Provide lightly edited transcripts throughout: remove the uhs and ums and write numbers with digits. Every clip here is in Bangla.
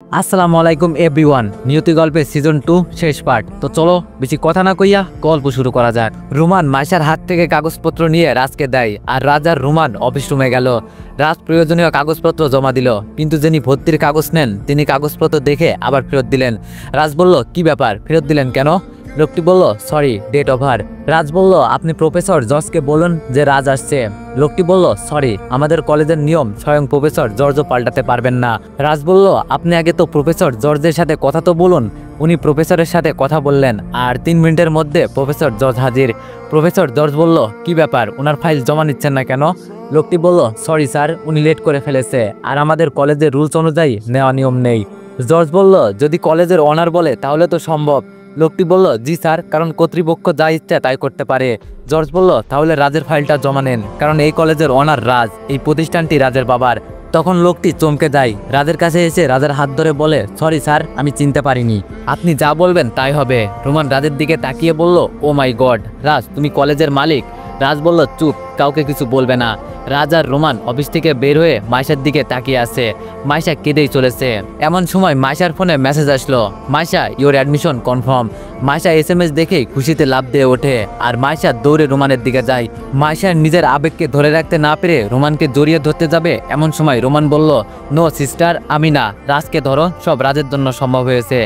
আসসালামু আলাইকুম এভরিওয়ান। নিয়তি গল্পের সিজন 2 শেষ পার্ট। তো চলো বেশি কথা না কইয়া গল্প শুরু করা যাক। রুমান মাইশার হাত থেকে কাগজপত্র নিয়ে রাজকে দেয় আর রাজ আর রুমান অফিস রুমে গেল। রাজ প্রয়োজনীয় কাগজপত্র জমা দিল, কিন্তু যিনি ভর্তির কাগজ নেন তিনি কাগজপত্র দেখে আবার ফেরত দিলেন। রাজ বলল, কি ব্যাপার, ফেরত দিলেন কেন? লোকটি বলল, সরি, ডেট ওভার। রাজ বলল, আপনি প্রফেসর জর্জকে বলুন যে রাজ আসছে। লোকটি বলল, সরি, আমাদের কলেজের নিয়ম স্বয়ং প্রফেসর জর্জও পাল্টাতে পারবেন না। রাজ বলল, আপনি আগে তো প্রফেসর জর্জের সাথে কথা তো বলুন। উনি প্রফেসরের সাথে কথা বললেন আর 3 মিনিটের মধ্যে প্রফেসর জর্জ হাজির। প্রফেসর জর্জ বলল, কি ব্যাপার, ওনার ফাইল জমা নিচ্ছেন না কেন? লোকটি বলল, সরি স্যার, উনি লেট করে ফেলেছে আর আমাদের কলেজের রুলস অনুযায়ী নেওয়া নিয়ম নেই। জর্জ বলল, যদি কলেজের অনার বলে তাহলে তো সম্ভব। লোকটি বলল, জি স্যার, কারণ কর্তৃপক্ষ যা ইচ্ছা তাই করতে পারে। জর্জ বলল, তাহলে রাজের ফাইলটা জমা নেন, কারণ এই কলেজের অনার রাজ, এই প্রতিষ্ঠানটি রাজের বাবার। তখন লোকটি চমকে যায়, রাজের কাছে এসে রাজের হাত ধরে বলে, সরি স্যার, আমি চিনতে পারিনি, আপনি যা বলবেন তাই হবে। রোমান রাজের দিকে তাকিয়ে বলল, ও মাই গড, রাজ তুমি কলেজের মালিক? রাজ বলল, চুপ, কাউকে কিছু বলবে না। রাজ আর রোমান অফিস থেকে বের হয়ে মাইশার দিকে তাকিয়ে আছে। মাইশা কেঁদেই চলেছে। এমন সময় মাইশার ফোনে মেসেজ আসলো, Maisha your admission confirm. Maisha SMS দেখেই খুশিতে লাফ দিয়ে ওঠে আর মাইশা দৌড়ে রোমানের দিকে যায়। মাইশার নিজের আবেগকে ধরে রাখতে না পেরে রোমানকে জড়িয়ে ধরতে যাবে, এমন সময় রোমান বলল, নো সিস্টার, আমি না, রাজকে ধরো, সব রাজের জন্য সম্ভব হয়েছে।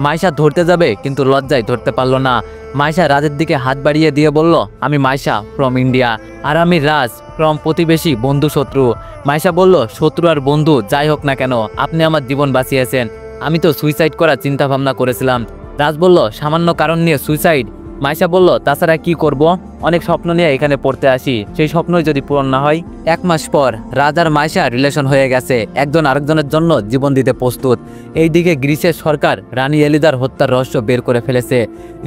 মাইশা ধরতে যাবে কিন্তু লজ্জায় ধরতে পারল না। মাইশা রাজের দিকে হাত বাড়িয়ে দিয়ে বলল, আমি মাইশা ফ্রম ইন্ডিয়া, আর আমি রাজ ফ্রম প্রতিবেশী বন্ধু শত্রু। মাইশা বলল, শত্রু আর বন্ধু যাই হোক না কেন, আপনি আমার জীবন বাঁচিয়েছেন, আমি তো সুইসাইড করার চিন্তা ভাবনা করেছিলাম। রাজ বলল, সামান্য কারণ নিয়ে সুইসাইড? মাইশা বলল, তাছাড়া কি করব, অনেক স্বপ্ন নিয়ে এখানে পড়তে আসি, সেই স্বপ্নই যদি পূরণ না হয়। 1 মাস পর রাজ আর মাইশা রিলেশন হয়ে গেছে, একজন আরেকজনের জন্য জীবন দিতে প্রস্তুত। এইদিকে গ্রিসের সরকার রানী এলিজার হত্যার রহস্য বের করে ফেলেছে।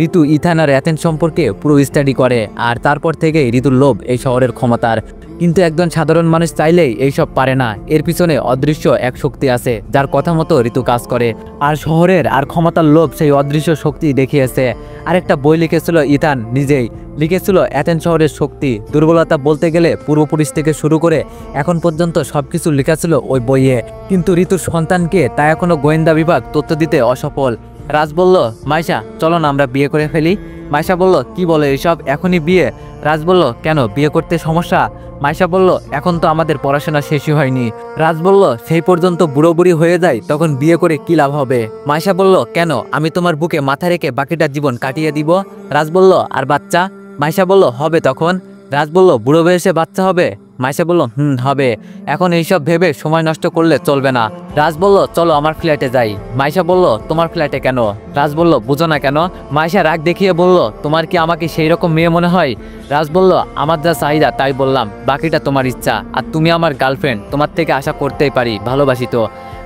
ঋতু ইথান আর অ্যাথেন্স সম্পর্কে পুরো স্টাডি করে আর তারপর থেকেই ঋতুর লোভ এই শহরের ক্ষমতার। কিন্তু একজন সাধারণ মানুষ চাইলেই এইসব পারে না, এর পিছনে অদৃশ্য এক শক্তি আছে যার কথা মতো ঋতু কাজ করে। আর শহরের আর ক্ষমতার লোভ সেই অদৃশ্য শক্তি দেখিয়েছে। আরেকটা বই লিখেছিল ইথান নিজেই, লিখেছিল অ্যাথেন্স শহরের শক্তি, দুর্বলতা বলতে গেলে পূর্বপুরুষ থেকে শুরু করে এখন পর্যন্ত সবকিছু লেখা ছিল ওই বইয়ে। কিন্তু ঋতুর সন্তানকে তা এখনো গোয়েন্দা বিভাগ তথ্য দিতে অসফল। রাজ বলল, মাইশা চলো না আমরা বিয়ে করে ফেলি। মাইশা বলল, কি বলে এসব, এখনই বিয়ে? রাজ বলল, কেন, বিয়ে করতে সমস্যা? মাইশা বলল, এখন তো আমাদের পড়াশোনা শেষই হয়নি। রাজ বলল, সেই পর্যন্ত বুড়ো বুড়ি হয়ে যায়, তখন বিয়ে করে কি লাভ হবে? মাইশা বলল, কেন, আমি তোমার বুকে মাথা রেখে বাকিটা জীবন কাটিয়ে দিব। রাজ বলল, আর বাচ্চা? মাইশা বলল, হবে তখন। রাজ বলল, বুড়ো বয়সে বাচ্চা হবে? মাইশা বলল, হবে। এখন এইসব ভেবে সময় নষ্ট করলে চলবে না। রাজ বলল, চলো আমার ফ্ল্যাটে যাই। মাইশা বলল, তোমার ফ্ল্যাটে কেন? রাজ বলল, বুঝো না কেন? মাইশা রাগ দেখিয়ে বলল, তোমার কি আমাকে সেই রকম মেয়ে মনে হয়? রাজ বলল, আমার যা চাহিদা তাই বললাম, বাকিটা তোমার ইচ্ছা, আর তুমি আমার গার্লফ্রেন্ড, তোমার থেকে আশা করতেই পারি, ভালোবাসি তো।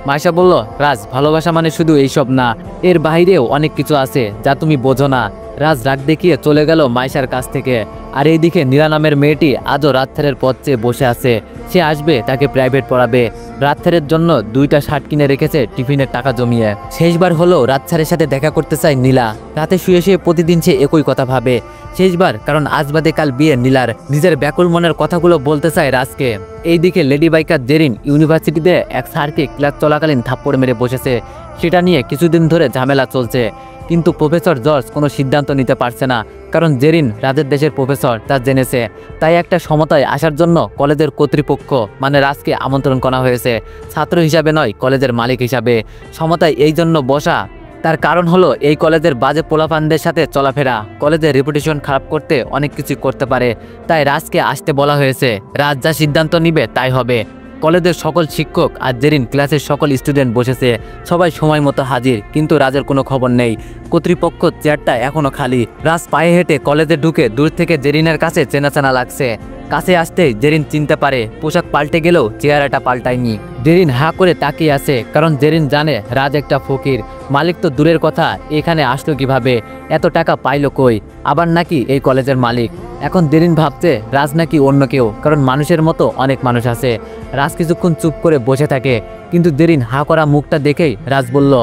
মাইশা বলল, রাজ, ভালোবাসা মানে শুধু এইসব না, এর বাইরেও অনেক কিছু আছে যা তুমি বোঝো না। রাজ রাগ দেখিয়ে চলে গেল মাইশার কাছ থেকে। আর এইদিকে নীলা নামের মেয়েটি আজও রাতথেরের পথ চেয়ে বসে আছে। সে আসবে, তাকে প্রাইভেট পড়াবে। রাতথেরের জন্য 2টা শার্ট কিনে রেখেছে টিফিনের টাকা জমিয়ে। শেষবার হলো রাতছাড়ের সাথে দেখা করতে চায় নীলা। রাতে শুয়ে শুয়ে প্রতিদিন সে একই কথা ভাবে, শেষবার, কারণ আজ বাদে কাল বিয়ে নীলার। নিজের ব্যাকুল মনের কথাগুলো বলতে চায় রাজকে। এইদিকে লেডি বাইকার জেরিন ইউনিভার্সিটিতে এক স্যারকে ক্লাস চলাকালীন থাপ্পড় মেরে বসেছে। সেটা নিয়ে কিছুদিন ধরে ঝামেলা চলছে, কিন্তু প্রফেসর জর্জ কোনো সিদ্ধান্ত নিতে পারছে না, কারণ জেরিন রাজের দেশের প্রফেসর, তা জেনেছে। তাই একটা সমতায় আসার জন্য কলেজের কর্তৃপক্ষ মানে রাজকে আমন্ত্রণ করা হয়েছে, ছাত্র হিসাবে নয়, কলেজের মালিক হিসাবে। সমতায় এই জন্য বসা, তার কারণ হলো এই কলেজের বাজে পোলাপানদের সাথে চলাফেরা কলেজের রেপুটেশন খারাপ করতে অনেক কিছু করতে পারে। তাই রাজকে আসতে বলা হয়েছে, রাজ যা সিদ্ধান্ত নিবে তাই হবে। কলেজের সকল শিক্ষক আর জেরিন ক্লাসের সকল স্টুডেন্ট বসেছে, সবাই সময় মতো হাজির, কিন্তু রাজের কোনো খবর নেই। কর্তৃপক্ষ চেয়ারটা এখনো খালি। রাজ পায়ে হেঁটে কলেজে ঢুকে দূর থেকে জেরিনের কাছে চেনা চেনা লাগছে। কাছে আসতেই জেরিন চিনতে পারে, পোশাক পাল্টে গেলেও চেহারাটা পাল্টায়নি। জেরিন হা করে তাকিয়ে আছে, কারণ জেরিন জানে রাজ একটা ফকির। মালিক তো দূরের কথা, এখানে আসলো কিভাবে, এত টাকা পাইলো কই, আবার নাকি এই কলেজের মালিক। এখন জেরিন ভাবছে রাজ নাকি অন্য কেউ, কারণ মানুষের মতো অনেক মানুষ আছে। রাজ কিছুক্ষণ চুপ করে বসে থাকে, কিন্তু জেরিন হা করা মুখটা দেখেই রাজ বলল,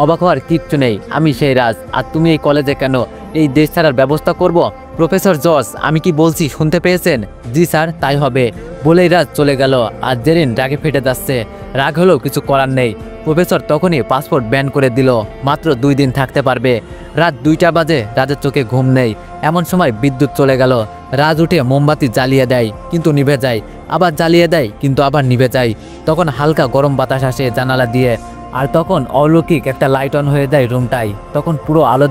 অবাক হওয়ার কিচ্ছু নেই, আমি সেই রাজ, আর তুমি এই কলেজে কেন, এই দেশ ছাড়ার ব্যবস্থা করব? প্রফেসর জর্জ, আমি কি বলছি শুনতে পেয়েছেন? জি স্যার, তাই হবে বলেই রাজ চলে গেল। আর জেরিন রাগে ফেটে যাচ্ছে। রাগ হলেও কিছু করার নেই। প্রফেসর তখনই পাসপোর্ট ব্যান করে দিল, মাত্র 2 দিন থাকতে পারবে। রাত 2টা বাজে, রাজের চোখে ঘুম নেই। এমন সময় বিদ্যুৎ চলে গেল। রাজ উঠে মোমবাতি জ্বালিয়ে দেয়, কিন্তু নিভে যায়। আবার জ্বালিয়ে দেয়, কিন্তু আবার নিভে যায়। তখন হালকা গরম বাতাস আসে জানালা দিয়ে, আর তখন অলৌকিক একটা লাইট অন হয়ে যায় রুমটাই। তখন পুরো আলো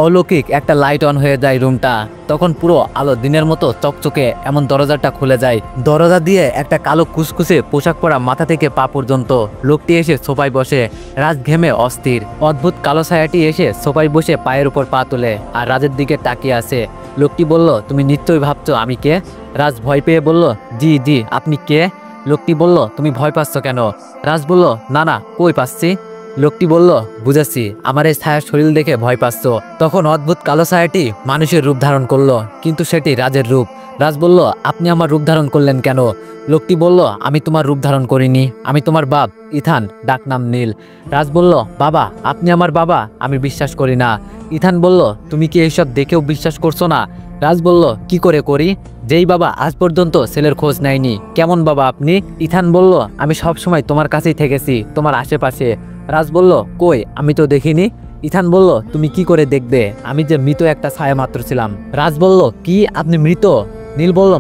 অলৌকিক একটা লাইট অন হয়ে যায় রুমটা। তখন পুরো আলো দিনের মতো চকচকে। এমন দরজাটা খুলে যায়। দরজা দিয়ে একটা কালো কুসকুসে পোশাক পরা মাথা থেকে পা পর্যন্ত লোকটি এসে সোফায় বসে। রাজ ঘেমে অস্থির। অদ্ভুত কালো ছায়াটি এসে সোফায় বসে পায়ের উপর পা তোলে আর রাজের দিকে তাকিয়ে আছে। লোকটি বলল, তুমি নিশ্চয়ই ভাবছো আমি কে? রাজ ভয় পেয়ে বলল, জি জি, আপনি কে? লোকটি বলল, তুমি ভয় পাচ্ছ কেন? রাজ বলল, না না, কই পাচ্ছি। লোকটি বলল, বুঝেছি, আমার এই ছায়ার শরীর দেখে ভয় পাচ্ছ। তখন অদ্ভুত কালো ছায়াটি মানুষের রূপ ধারণ করলো, কিন্তু সেটি রাজের রূপ। রাজ বলল, আপনি আমার রূপ ধারণ করলেন কেন? লোকটি বলল, আমি তোমার রূপ ধারণ করিনি, আমি তোমার বাপ ইথান, ডাকনাম নীল। রাজ বলল, বাবা, আপনি আমার বাবা? আমি বিশ্বাস করি না। ইথান বলল, তুমি কি এইসব দেখেও বিশ্বাস করছো না? রাজ বলল, কি করে করি? যেই বাবা আজ পর্যন্ত ছেলের খোঁজ নেয়নি, কেমন বাবা আপনি? ইথান বলল, আমি সব সময় তোমার কাছেই থেকেছি, তোমার আশেপাশে। রাজ বলল, কই, আমি তো দেখিনি। ইথান বলল, তুমি কি করে দেখবে? আমি যে মৃত একটা ছায়া মাত্র ছিলাম। রাজ বলল, কি, আপনি মৃত? নীল বলল,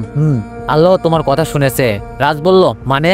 আল্লাহ তোমার কথা শুনেছে। রাজ বলল, মানে?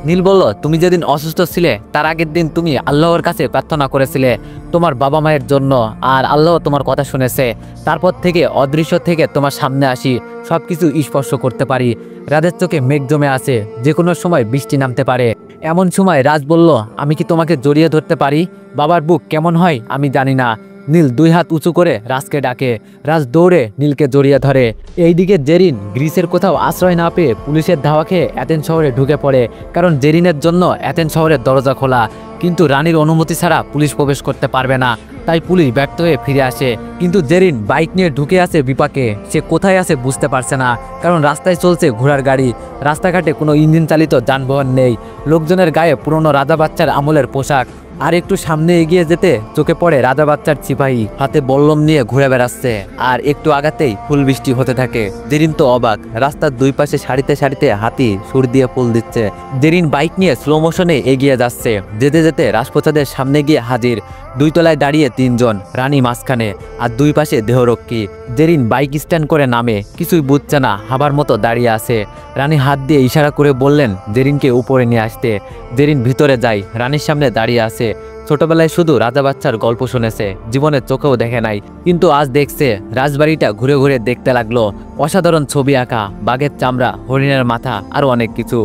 নীল বলল, তুমি যেদিন অসুস্থ ছিলে তার আগের দিন তুমি আল্লাহর কাছে প্রার্থনা করেছিলে তোমার বাবা মায়ের জন্য, আর আল্লাহ তোমার কথা শুনেছে। তারপর থেকে অদৃশ্য থেকে তোমার সামনে আসি, সব কিছু স্পর্শ করতে পারি। রাজের চোখে মেঘ জমে আছে, যে কোনো সময় বৃষ্টি নামতে পারে। এমন সময় রাজ বলল, আমি কি তোমাকে জড়িয়ে ধরতে পারি? বাবার বুক কেমন হয় আমি জানি না। নীল 2 হাত উঁচু করে রাজকে ডাকে। রাজ দৌড়ে নীলকে জড়িয়ে ধরে। এইদিকে জেরিন গ্রিসের কোথাও আশ্রয় না পেয়ে পুলিশের ধাওয়া খেয়ে অ্যাথেন্স শহরে ঢুকে পড়ে, কারণ জেরিনের জন্য অ্যাথেন্স শহরের দরজা খোলা। কিন্তু রানীর অনুমতি ছাড়া পুলিশ প্রবেশ করতে পারবে না, তাই পুলিশ ব্যর্থ হয়ে ফিরে আসে। কিন্তু জেরিন বাইক নিয়ে ঢুকে আছে বিপাকে। সে কোথায় আছে বুঝতে পারছে না, কারণ রাস্তায় চলছে ঘোড়ার গাড়ি। রাস্তাঘাটে কোনো ইঞ্জিন চালিত যানবাহন নেই। লোকজনের গায়ে পুরনো রাজা বাচ্চার আমলের পোশাক। আর একটু সামনে এগিয়ে যেতে চোখে পড়ে রাজা বাচ্চার সিপাহী, হাতে বল্লম নিয়ে ঘুরে বেড়াচ্ছে। আর একটু আগাতেই ফুল বৃষ্টি হতে থাকে। জেরিন তো অবাক, রাস্তার 2 পাশে সারিতে সারিতে হাতি সুর দিয়ে ফুল দিচ্ছে। জেরিন বাইক নিয়ে স্লো মোশনে এগিয়ে যাচ্ছে। যেতে যেতে রাজপ্রাসাদের সামনে গিয়ে হাজির। 2 তলায় দাঁড়িয়ে 3 জন, রানী মাঝখানে আর 2 পাশে দেহরক্ষী। জেরিন বাইক স্ট্যান্ড করে নামে, কিছুই বুঝছে না, হাবার মতো দাঁড়িয়ে আছে। রানী হাত দিয়ে ইশারা করে বললেন জেরিনকে উপরে নিয়ে আসতে। জেরিন ভিতরে যায়, রানীর সামনে দাঁড়িয়ে আছে। ছোটবেলায় শুধু রাজা বাচ্চার গল্প শুনেছে, জীবনের চোখেও দেখে নাই, কিন্তু আজ দেখছে। রাজবাড়িটা ঘুরে ঘুরে দেখতে লাগলো। অসাধারণ ছবি আঁকা, বাঘের চামড়া, হরিণের মাথা, আরও অনেক কিছু।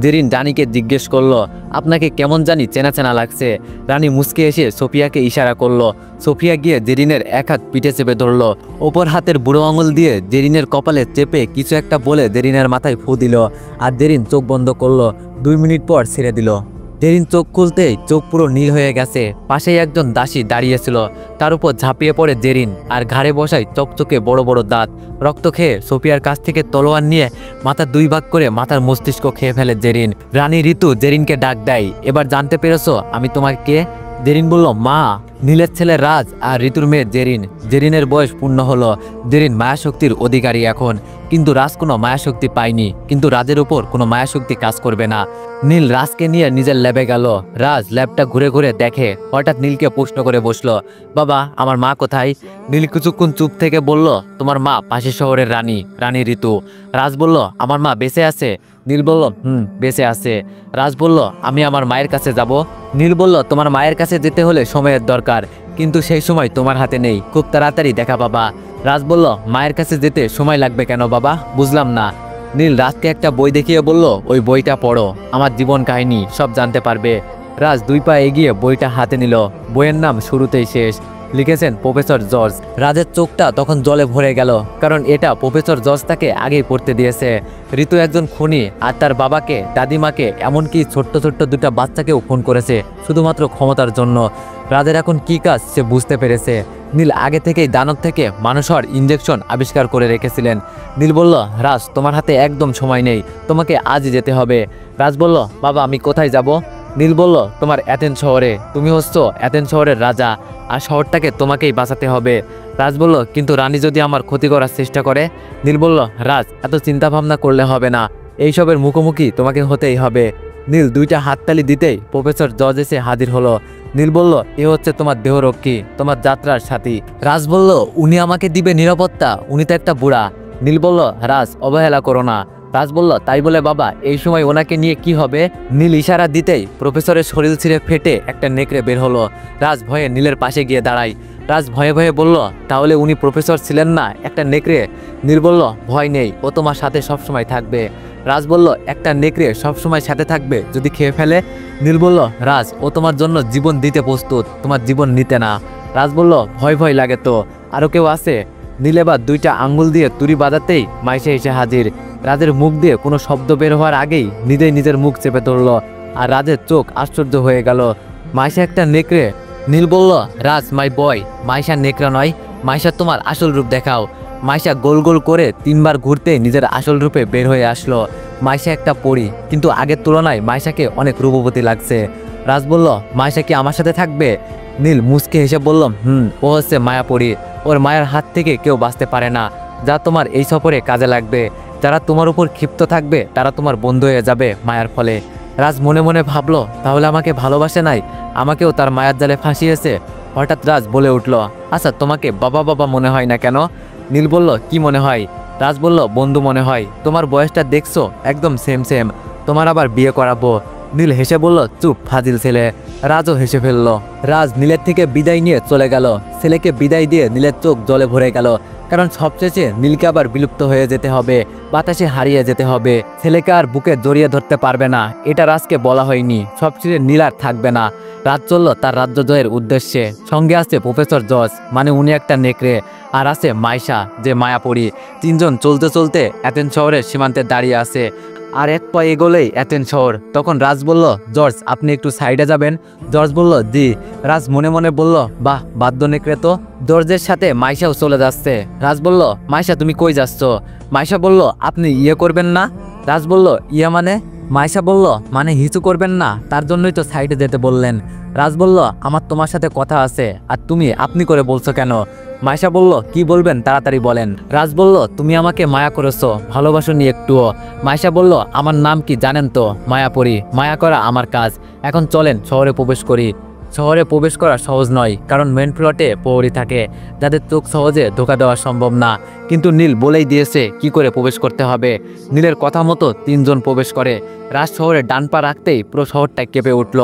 জেরিন রানীকে জিজ্ঞেস করলো, আপনাকে কেমন জানি চেনা চেনা লাগছে। রানী মুচকে এসে সোফিয়াকে ইশারা করলো। সোফিয়া গিয়ে জেরিনের 1 হাত পিঠে চেপে ধরলো। ওপর হাতের বুড়ো আঙুল দিয়ে জেরিনের কপালে চেপে কিছু একটা বলে জেরিনের মাথায় ফু দিল। আর জেরিন চোখ বন্ধ করলো। 2 মিনিট পর ছেড়ে দিল। জেরিন চোখ খুলতেই চোখ পুরো নীল হয়ে গেছে। পাশেই একজন দাসী দাঁড়িয়েছিল, তার উপর ঝাঁপিয়ে পড়ে জেরিন। আর ঘাড়ে বসায় চকচকে বড় বড় দাঁত। রক্ত খেয়ে সোফিয়ার কাছ থেকে তলোয়ার নিয়ে মাথা 2 ভাগ করে মাথার মস্তিষ্ক খেয়ে ফেলে জেরিন। রানী ঋতু জেরিনকে ডাক দেয়, এবার জানতে পেরেছো আমি তোমার কে? জেরিন বলল, মা। নীলের ছেলে রাজ আর ঋতুর মেয়ে জেরিন। জেরিনের বয়স পূর্ণ হলো। জেরিন মায়াশক্তির অধিকারী এখন, কিন্তু রাজ কোনো মায়াশক্তি পায়নি। কিন্তু রাজের উপর কোনো মায়াশক্তি কাজ করবে না। নীল রাজকে নিয়ে নিজের ল্যাবে গেল। রাজ ল্যাবটা ঘুরে ঘুরে দেখে। হঠাৎ নীলকে প্রশ্ন করে বসলো, বাবা, আমার মা কোথায়? নীল কিছুক্ষণ চুপ থেকে বলল, তোমার মা পাশের শহরের রানী, রানী ঋতু। রাজ বলল, আমার মা বেঁচে আছে? নীল বলল, বেঁচে আছে। রাজ বলল, আমি আমার মায়ের কাছে যাব? নীল বলল, তোমার মায়ের কাছে যেতে হলে সময়ের দরকার, কিন্তু সেই সময় তোমার হাতে নেই, খুব তাড়াতাড়ি দেখা পাবা। রাজ বলল, মায়ের কাছে যেতে সময় লাগবে কেন বাবা? বুঝলাম না। নীল রাজকে একটা বই দেখিয়ে বলল, ওই বইটা পড়ো, আমার জীবন কাহিনী সব জানতে পারবে। রাজ 2 পা এগিয়ে বইটা হাতে নিল। বইয়ের নাম শুরুতেই শেষ, লিখেছেন প্রফেসর জর্জ। রাজের চোখটা তখন জলে ভরে গেল, কারণ এটা প্রফেসর জর্জ তাকে আগেই পড়তে দিয়েছে। ঋতু একজন খুনি, আর তার বাবাকে, দাদিমাকে, এমনকি ছোট্ট ছোট্ট 2টা বাচ্চাকেও খুন করেছে শুধুমাত্র ক্ষমতার জন্য। রাজের এখন কি কাজ সে বুঝতে পেরেছে। নীল আগে থেকেই দানব থেকে মানুষ হওয়ার ইঞ্জেকশন আবিষ্কার করে রেখেছিলেন। নীল বলল, রাজ, তোমার হাতে একদম সময় নেই, তোমাকে আজই যেতে হবে। রাজ বলল, বাবা, আমি কোথায় যাব? নীল বলল, তোমার অ্যাথেন্স শহরে, তুমি হচ্ছ অ্যাথেন্স শহরের রাজা, আর শহরটাকে তোমাকেই বাঁচাতে হবে। রাজ বলল, কিন্তু রানী যদি আমার ক্ষতি করার চেষ্টা করে? নীল বলল, রাজ, এত চিন্তা ভাবনা করলে হবে না, এইসবের মুখোমুখি তোমাকে হতেই হবে। নীল দুইটা হাততালি দিতেই প্রফেসর জর্জ এসে হাজির হলো। নীল বলল, এ হচ্ছে তোমার দেহরক্ষী, তোমার যাত্রার সাথী। রাজ বলল, উনি আমাকে দিবে নিরাপত্তা? উনি তো একটা বুড়া। নীল বলল, রাজ, অবহেলা করো না। রাজ বলল, তাই বলে বাবা, এই সময় ওনাকে নিয়ে কি হবে? নীল ইশারা দিতেই প্রফেসরের শরীর ছিঁড়ে ফেটে একটা নেকড়ে বের হলো। রাজ ভয়ে নীলের পাশে গিয়ে দাঁড়ায়। রাজ ভয়ে ভয়ে বলল, তাহলে উনি প্রফেসর ছিলেন না, একটা নেকড়ে? নীল বলল, ভয় নেই, ও তোমার সাথে সবসময় থাকবে। রাজ বলল, একটা নেকড়ে সবসময় সাথে থাকবে যদি খেয়ে ফেলে? নীল বলল, রাজ, ও তোমার জন্য জীবন দিতে প্রস্তুত, তোমার জীবন নিতে না। রাজ বলল, ভয় ভয় লাগে তো, আরও কেউ আছে? নীল এবার দুইটা আঙ্গুল দিয়ে তুড়ি বাজাতেই মাইশা এসে হাজির। রাজের মুখ দিয়ে কোনো শব্দ বের হওয়ার আগেই নিজেই নিজের মুখ চেপে ধরল, আর রাজের চোখ আশ্চর্য হয়ে গেল। মাইশা একটা নেকড়ে? নীল বলল, রাজ, মাই বয়, মাইশা নেকড়ে নয়, মাইশা তোমার আসল রূপ দেখাও। মাইশা গোল গোল করে 3 বার ঘুরতে নিজের আসল রূপে বের হয়ে আসলো। মাইশা একটা পরী, কিন্তু আগের তুলনায় মাইশাকে অনেক রূপবতী লাগছে। রাজ বলল, মাইশা কি আমার সাথে থাকবে? নীল মুচকে হেসে বলল, ও হচ্ছে মায়াপরী, ওর মায়ের হাত থেকে কেউ বাঁচতে পারে না, যা তোমার এই সফরে কাজে লাগবে। যারা তোমার উপর ক্ষিপ্ত থাকবে তারা তোমার বন্ধু হয়ে যাবে মায়ার ফলে। রাজ মনে মনে ভাবলো, তাহলে আমাকে ভালোবাসে নাই, আমাকেও তার মায়ার জালে ফাঁসিয়েছে। হঠাৎ রাজ বলে উঠল, আচ্ছা, তোমাকে বাবা বাবা মনে হয় না কেন? নীল বলল, কি মনে হয়? রাজ বলল, বন্ধু মনে হয়, তোমার বয়সটা দেখছো, একদম সেম সেম, তোমার আবার বিয়ে করাবো। নীল হেসে বলল, চুপ ফাজিল ছেলে। রাজও হেসে ফেলল। রাজ নীলের থেকে বিদায় নিয়ে চলে গেল। ছেলেকে বিদায় দিয়ে নীলের চোখ জলে ভরে গেল, কারণ সবশেষে নীলকে আবার বিলুপ্ত হয়ে যেতে হবে, বাতাসে হারিয়ে যেতে হবে। ছেলেকে আর বুকে জড়িয়ে ধরতে পারবে না, এটা রাজকে বলা হয়নি। সবশেষে নীল আর থাকবে না। রাজ চলল তার রাজ্য জয়ের উদ্দেশ্যে। সঙ্গে আছে প্রফেসর জর্জ, মানে উনি একটা নেকড়ে, আর আছে মাইশা, যে মায়াপরী। 3 জন চলতে চলতে অ্যাথেন্স শহরের সীমান্তে দাঁড়িয়ে আছে। আর এক পা এগোলেই অ্যাথেন্স শহর। তখন রাজ বলল, জর্জ, আপনি একটু সাইডে যাবেন? জর্জ বলল, জি। রাজ মনে মনে বলল, বাহ, বাদ্য নেকড়ে তো। জর্জের সাথে মাইশাও চলে যাচ্ছে। রাজ বলল, মাইশা, তুমি কই যাচ্ছ? মাইশা বলল, আপনি ইয়ে করবেন না? রাজ বলল, ইয়া মানে? মাইশা বলল, মানে হিচু করবেন না, তার জন্যই তো সাইডে যেতে বললেন। রাজ বলল, আমার তোমার সাথে কথা আছে, আর তুমি আপনি করে বলছো কেন? মাইশা বলল, কি বলবেন তাড়াতাড়ি বলেন। রাজ বলল, তুমি আমাকে মায়া করেছো, ভালোবাসোনি একটুও। মাইশা বলল, আমার নাম কি জানেন তো? মায়াপরী। মায়া করা আমার কাজ। এখন চলেন শহরে প্রবেশ করি। শহরে প্রবেশ করা সহজ নয়, কারণ মেন প্লটে প্রহরী থাকে, যাদের চোখ সহজে ধোকা দেওয়া সম্ভব না। কিন্তু নীল বলেই দিয়েছে কি করে প্রবেশ করতে হবে। নীলের কথা মতো 3 জন প্রবেশ করে। রাজ শহরে ডান পা রাখতেই পুরো শহরটা কেঁপে উঠল।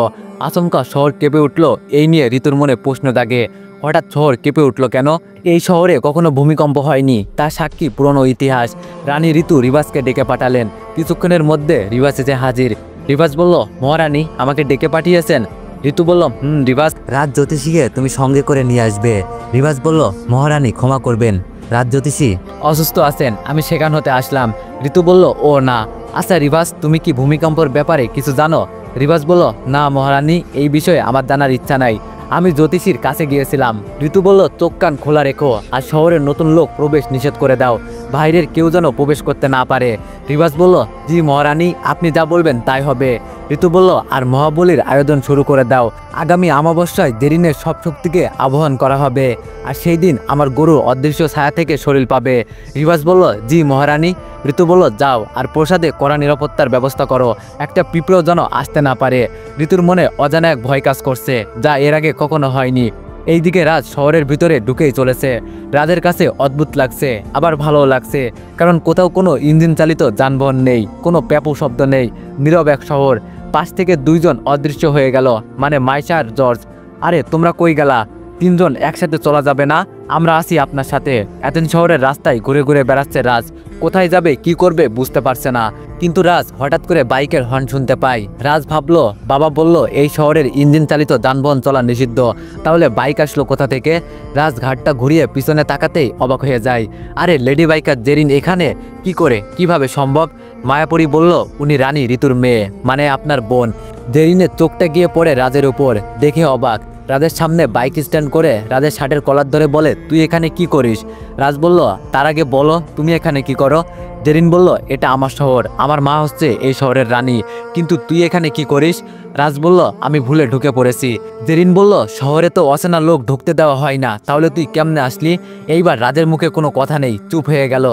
আচমকা শহর কেঁপে উঠল, এই নিয়ে ঋতুর মনে প্রশ্ন জাগে। হঠাৎ শহর কেঁপে উঠল কেন? এই শহরে কখনো ভূমিকম্প হয়নি, তার সাক্ষী পুরনো ইতিহাস। রানী ঋতু রিভাসকে ডেকে পাঠালেন। কিছুক্ষণের মধ্যে রিভাস এসে হাজির। রিভাস বলল, মহারানী আমাকে ডেকে পাঠিয়েছেন? ঋতু বলল, রিভাস, রাজ জ্যোতিষীকে তুমি সঙ্গে করে নিয়ে আসবে। রিভাস বলল, মহারানী ক্ষমা করবেন, রাজ জ্যোতিষী অসুস্থ আছেন, আমি সেখান হতে আসলাম। ঋতু বলল, ও না। আচ্ছা রিভাস, তুমি কি ভূমিকম্পের ব্যাপারে কিছু জানো? রিভাস বলল, না মহারানী, এই বিষয়ে আমার জানার ইচ্ছা নাই, আমি জ্যোতিষীর কাছে গিয়েছিলাম। ঋতু বলল, চোখ কান খোলা রেখো, আর শহরের নতুন লোক প্রবেশ নিষেধ করে দাও, বাইরের কেউ যেন প্রবেশ করতে না পারে। রিভাস বলল, জি মহারানী, আপনি যা বলবেন তাই হবে। ঋতু বলল, আর মহাবলীর আয়োজন শুরু করে দাও। আগামী অমাবস্যায় দেরিনের সব শক্তিকে আহ্বান করা হবে, আর সেই দিন আমার গরু অদৃশ্য ছায়া থেকে শরীর পাবে। রিভাস বলল, জি মহারানী। ঋতু বলল, যাও, আর প্রসাদে কড়া নিরাপত্তার ব্যবস্থা করো, একটা পিঁপড়েও যেন আসতে না পারে। ঋতুর মনে অজানা এক ভয় কাজ করছে, যা এর আগে কখনো হয়নি। এইদিকে রাজ শহরের ভিতরে ঢুকেই চলেছে। রাজের কাছে অদ্ভুত লাগছে, আবার ভালোও লাগছে, কারণ কোথাও কোনো ইঞ্জিন চালিত যানবাহন নেই, কোনো প্যাপু শব্দ নেই, নীরব এক শহর। পাশ থেকে 2 জন অদৃশ্য হয়ে গেল, মানে মাইশা আর জর্জ। আরে তোমরা কই গেলা? 3 জন একসাথে চলা যাবে না? আমরা আছি আপনার সাথে। অ্যাথেন্স শহরের রাস্তায় ঘুরে ঘুরে বেড়াচ্ছে রাজ, কোথায় যাবে কি করবে বুঝতে পারছে না। কিন্তু রাজ হঠাৎ করে বাইকের হর্ন শুনতে পায়। রাজ ভাবলো, বাবা বলল এই শহরের ইঞ্জিন চালিত যানবাহন চলা নিষিদ্ধ, তাহলে বাইক আসলো কোথা থেকে? রাজ ঘাটটা ঘুরিয়ে পিছনে তাকাতেই অবাক হয়ে যায়। আরে লেডি বাইকার জেরিন এখানে কি করে, কিভাবে সম্ভব? মায়াপরী বলল, উনি রানী ঋতুর মেয়ে, মানে আপনার বোন। জেরিনের চোখটা গিয়ে পড়ে রাজের উপর, দেখে অবাক। রাজের সামনে বাইক স্ট্যান্ড করে রাজের শার্টের কলার ধরে বলে, তুই এখানে কি করিস? রাজ বলল, তার আগে বলো তুমি এখানে কি করো? জেরিন বলল, এটা আমার শহর, আমার মা হচ্ছে এই শহরের রানী, কিন্তু তুই এখানে কি করিস? রাজ বলল, আমি ভুলে ঢুকে পড়েছি। জেরিন বলল, শহরে তো অচেনা লোক ঢুকতে দেওয়া হয় না, তাহলে তুই কেমনে আসলি? এইবার রাজের মুখে কোনো কথা নেই, চুপ হয়ে গেল।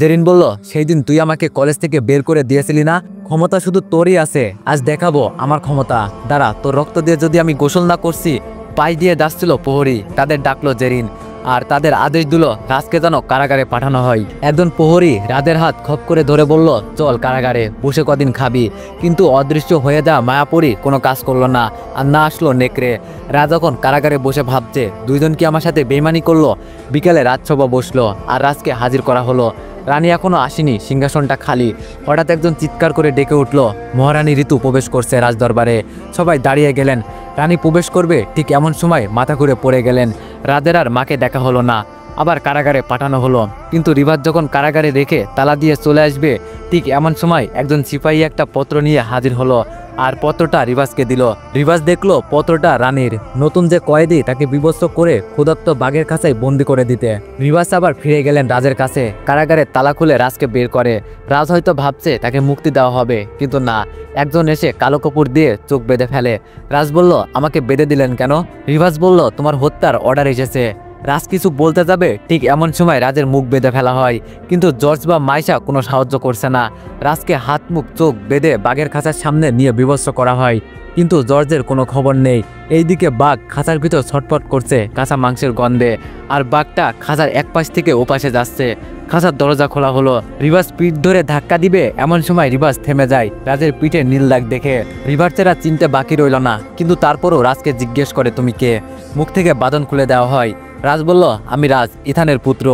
জেরিন বলল, সেই দিন তুই আমাকে কলেজ থেকে বের করে দিয়েছিলি না? ক্ষমতা শুধু তোরই আছে, আজ দেখাবো আমার ক্ষমতা। দাঁড়া, তোর রক্ত দিয়ে যদি আমি গোসল না করছি। পাশ দিয়ে যাচ্ছিল প্রহরী, তাদের ডাকলো জেরিন, আর তাদের আদেশ দিল রাজকে যেন কারাগারে পাঠানো হয়। একজন প্রহরী রাজের হাত খপ করে ধরে বলল, চল কারাগারে, বসে কদিন খাবি। কিন্তু অদৃশ্য হয়ে যাওয়া মায়াপুরী কোনো কাজ করলো না, আর না আসলো নেকড়ে। রাজ যখন কারাগারে বসে ভাবছে দুইজন কি আমার সাথে বেইমানি করলো। বিকেলে রাজসভা বসলো আর রাজকে হাজির করা হলো। রানী এখনো আসেনি, সিংহাসনটা খালি। হঠাৎ একজন চিৎকার করে ডেকে উঠল, মহারানী ঋতু প্রবেশ করছে রাজদরবারে। সবাই দাঁড়িয়ে গেলেন। রানী প্রবেশ করবে ঠিক এমন সময় মাথা ঘুরে পড়ে গেলেন। রাজের আর মাকে দেখা হলো না। আবার কারাগারে পাঠানো হলো, কিন্তু রিভাজ যখন কারাগারে রেখে তালা দিয়ে চলে আসবে ঠিক এমন সময় একজন সিপাহী একটা পত্র নিয়ে হাজির হলো, আর পত্রটা রিভাজকে দিল। রিভাজ দেখলো পত্রটা রানীর। নতুন যে কয়েদি তাকে বিবস্ত্র করে ক্ষুধার্ত বাঘের কাছে বন্দি করে দিতে। রিভাজ আবার ফিরে গেলেন রাজের কাছে। কারাগারে তালা খুলে রাজকে বের করে। রাজ হয়তো ভাবছে তাকে মুক্তি দেওয়া হবে, কিন্তু না, একজন এসে কালো কাপড় দিয়ে চোখ বেঁধে ফেলে। রাজ বলল, আমাকে বেঁধে দিলেন কেন? রিভাজ বলল, তোমার হত্যার অর্ডার এসেছে। রাজ কিছু বলতে যাবে ঠিক এমন সময় রাজের মুখ বেঁধে ফেলা হয়, কিন্তু জর্জ বা মাইশা কোনো সাহায্য করছে না। রাজকে হাত মুখ চোখ বেঁধে বাঘের খাঁচার সামনে নিয়ে বিবস্ত্র করা হয়, কিন্তু জর্জের কোনো খবর নেই। এইদিকে বাঘ খাঁচার ভিতর ছটফট করছে কাঁচা মাংসের গন্ধে, আর বাঘটা খাঁচার এক পাশ থেকে ওপাশে যাচ্ছে। খাঁচার দরজা খোলা হলো। রিভাজ পিঠ ধরে ধাক্কা দিবে এমন সময় রিভাজ থেমে যায় রাজের পিঠে নীল দাগ দেখে। রিভার্সেরা চিনতে বাকি রইল না, কিন্তু তারপরও রাজকে জিজ্ঞেস করে, তুমি কে? মুখ থেকে বাঁধন খুলে দেওয়া হয়। রাজ বলল, আমি রাজ, ইথানের পুত্র।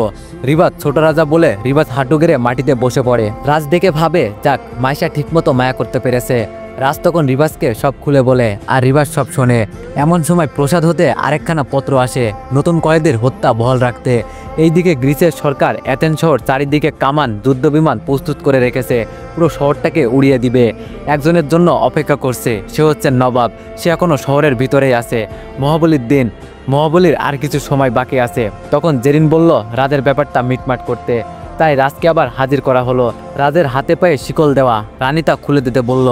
রিভাজ ছোট রাজা বলে রিভাজ হাঁটু গেড়ে মাটিতে বসে পড়ে। রাজ দেখে ভাবে, যাক, মাইশা ঠিকমতো মায়া করতে পেরেছে। রাজ তখন রিভাজকে সব খুলে বলে, আর রিভাজ সব শোনে। এমন সময় প্রসাদ হতে আরেকখানা পত্র আসে, নতুন কয়েদের হত্যা বহাল রাখতে। এইদিকে গ্রিসের সরকার অ্যাথেন্স শহর চারিদিকে কামান যুদ্ধ বিমান প্রস্তুত করে রেখেছে, পুরো শহরটাকে উড়িয়ে দিবে। একজনের জন্য অপেক্ষা করছে, সে হচ্ছে নবাব। সে এখনো শহরের ভিতরেই আছে। মহাবলীর দিন, মহাবলীর আর কিছু সময় বাকি আছে। তখন জেরিন বলল রাজের ব্যাপারটা মিটমাট করতে, তাই রাজকে আবার হাজির করা হলো। রাজের হাতে পায়ে শিকল দেওয়া, রানী তা খুলে দিতে বলল।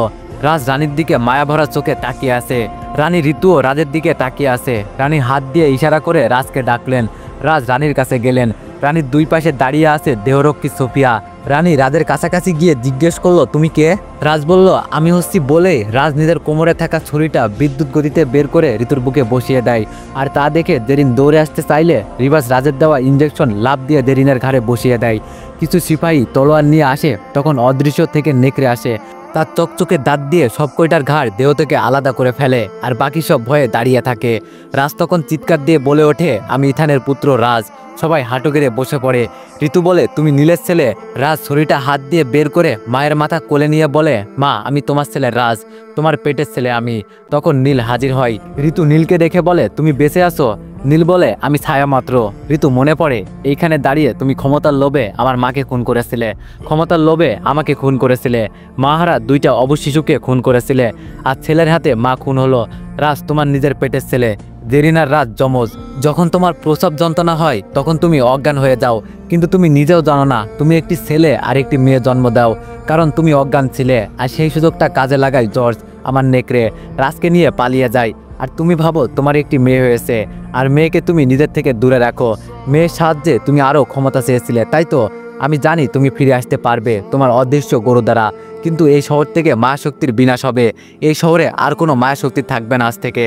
রাজ রানীর দিকে মায়া ভরা চোখে তাকিয়ে আছে। রানী ঋতুও রাজের দিকে তাকিয়ে আছে। রানী হাত দিয়ে ইশারা করে রাজকে ডাকলেন। রাজ রানীর কাছে গেলেন। রানীর দুই পাশে দাঁড়িয়ে আছে দেহরক্ষী সোফিয়া। রানী রাজের কাছাকাছি গিয়ে জিজ্ঞেস করলো, তুমি কে? রাজ বলল, আমি হচ্ছি বলে। রাজ নিজের কোমরে থাকা ছুরিটা বিদ্যুৎ গতিতে বের করে ঋতুর বুকে বসিয়ে দেয়, আর তা দেখে জেরিন দৌড়ে আসতে চাইলে রিভাজ রাজের দেওয়া ইঞ্জেকশন লাফ দিয়ে জেরিনের ঘাড়ে বসিয়ে দেয়। কিছু সিপাহী তলোয়ার নিয়ে আসে, তখন অদৃশ্য থেকে নেকড়ে আসে। তার চকচকে দাঁত দিয়ে সব কয়টার ঘাড় দেহ থেকে আলাদা করে ফেলে, আর বাকি সব ভয়ে দাঁড়িয়ে থাকে। রাজ তখন চিৎকার দিয়ে বলে ওঠে, আমি ইথানের পুত্র রাজ। সবাই হাঁটু গেড়ে বসে পড়ে। ঋতু বলে, তুমি নীলের ছেলে? রাজ ছুরিটা হাত দিয়ে বের করে মায়ের মাথা কোলে নিয়ে বলে, মা, আমি তোমার ছেলে রাজ, তোমার পেটের ছেলে আমি। তখন নীল হাজির হয়। ঋতু নীলকে দেখে বলে, তুমি বেঁচে আছো? নীল বলে, আমি ছায়া মাত্র। ঋতু মনে পড়ে, এইখানে দাঁড়িয়ে তুমি ক্ষমতার লোভে আমার মাকে খুন করেছিলে, ক্ষমতার লোভে আমাকে খুন করেছিলে, মাহারা দুইটা অবশিশুকে খুন করেছিলে, আর ছেলের হাতে মা খুন হলো। রাজ তোমার নিজের পেটের ছেলে। জেরিন আর রাজ যমজ। যখন তোমার প্রসব যন্ত্রণা হয় তখন তুমি অজ্ঞান হয়ে যাও, কিন্তু তুমি নিজেও জানো না তুমি একটি ছেলে আর একটি মেয়ে জন্ম দাও, কারণ তুমি অজ্ঞান ছিলে। আর সেই সুযোগটা কাজে লাগায় জর্জ, আমার নেকড়ে। রাজকে নিয়ে পালিয়ে যায়। আর তুমি ভাবো তোমার একটি মেয়ে হয়েছে, আর মেয়েকে তুমি নিজের থেকে দূরে রাখো। মেয়ের সাহায্যে তুমি আরও ক্ষমতা চেয়েছিলে, তাই তো? আমি জানি তুমি ফিরে আসতে পারবে তোমার অদৃশ্য গরু দ্বারা, কিন্তু এই শহর থেকে মায়াশক্তির বিনাশ হবে। এই শহরে আর কোনো মায়াশক্তি থাকবে না আজ থেকে।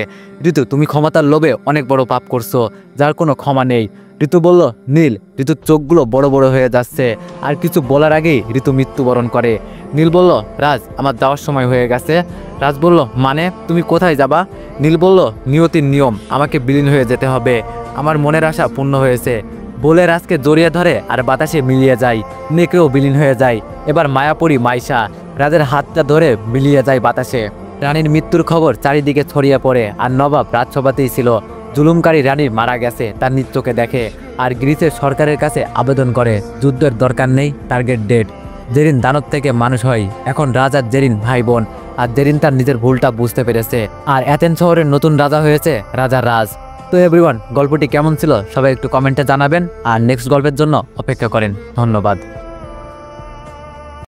ঋতু, তুমি ক্ষমতার লোভে অনেক বড় পাপ করছো, যার কোনো ক্ষমা নেই। ঋতু বলল, নীল। ঋতুর চোখগুলো বড় বড় হয়ে যাচ্ছে। আর কিছু বলার আগেই ঋতু মৃত্যুবরণ করে। নীল বলল, রাজ, আমার যাওয়ার সময় হয়ে গেছে। রাজ বলল, মানে তুমি কোথায় যাবা? নীল বলল, নিয়তির নিয়ম, আমাকে বিলীন হয়ে যেতে হবে। আমার মনের আশা পূর্ণ হয়েছে। বলে রাজকে জড়িয়ে ধরে আর বাতাসে মিলিয়ে যায়। নেকড়েও বিলীন হয়ে যায়। এবার মায়াপুরী মাইশা রাজের হাতটা ধরে মিলিয়ে যায় বাতাসে। রানীর মৃত্যুর খবর চারিদিকে ছড়িয়ে পড়ে, আর নবাব রাজসভাতেই ছিল। জুলুমকারী রানী মারা গেছে তার নিজ চোখে দেখে, আর গ্রিসের সরকারের কাছে আবেদন করে যুদ্ধের দরকার নেই, টার্গেট ডেড। জেরিন দানব থেকে মানুষ হয়। এখন রাজ আর জেরিন ভাই বোন, আর জেরিন তার নিজের ভুলটা বুঝতে পেরেছে। আর অ্যাথেন্স শহরের নতুন রাজা হয়েছে রাজা রাজ। তো এভরিওয়ান, গল্পটি কেমন ছিল সবাই একটু কমেন্টে জানাবেন, আর নেক্সট গল্পের জন্য অপেক্ষা করেন। ধন্যবাদ।